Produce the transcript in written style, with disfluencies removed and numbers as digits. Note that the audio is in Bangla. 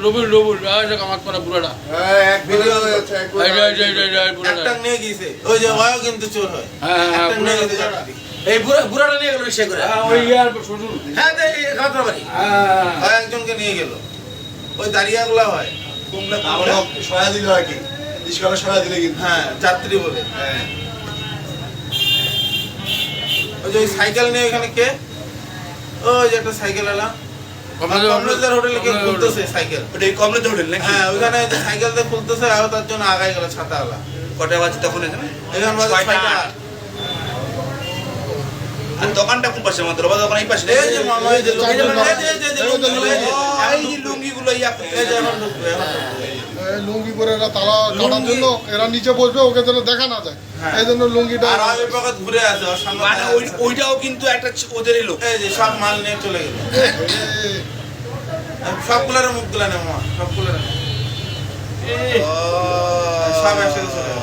রবুল রবুল আমার করা বুড়াটা এক ভিডিও হয়েছে একটা নিয়ে গিয়েছে ওই যে ওয়ও কিন্তু চোর হয় একটা নিয়ে গিয়েছে এই বুড়াটা নিয়ে গেল রিক্সা করে ওই ইয়ার শ্বশুর হ্যাঁ এই খাতরা বাড়ি ওই একজনকে নিয়ে গেল ওই দাঁড়িয়াগুলা হয় কুমলা আমরা সয়া দিল আর কি ইস্কালে সয়া দিলে কিন্তু হ্যাঁ যাত্রী বলে হ্যাঁ ওই যে ওই সাইকেল নিয়ে এখানে কে ওই যে একটা সাইকেল এলা কমলেশ্বর হোটেলে কে খুলতেছে সাইকেল ওটা এই কমলেশ্বর হোটেল নাকি হ্যাঁ ওইখানে যে সাইকেল দিয়ে খুলতেছে আর তার জন্য আগাই গেল ছাতাওয়ালা কটা বাজে তখন এখানে এখানে বাজে 6টা আর দোকানটা কোন পাশে আমাদের দোকান এই পাশে এই যে মামা এই যে এই যে লুঙ্গিগুলো ইয়া এই যে এখন ঢুকবে লুঙ্গি পরে এরা তালা কাটার জন্য এরা নিচে বসবে ওকে যেন দেখা না যায় এই জন্য লুঙ্গিটা আর আমি পকেট ঘুরে আছে ওর সামনে মানে ওইটাও কিন্তু একটা ওদেরই লোক এই যে সব মাল নিয়ে চলে গেল সবগুলোর মুখ গুলা নেই মামা সবগুলোর সব একসাথে চলে গেল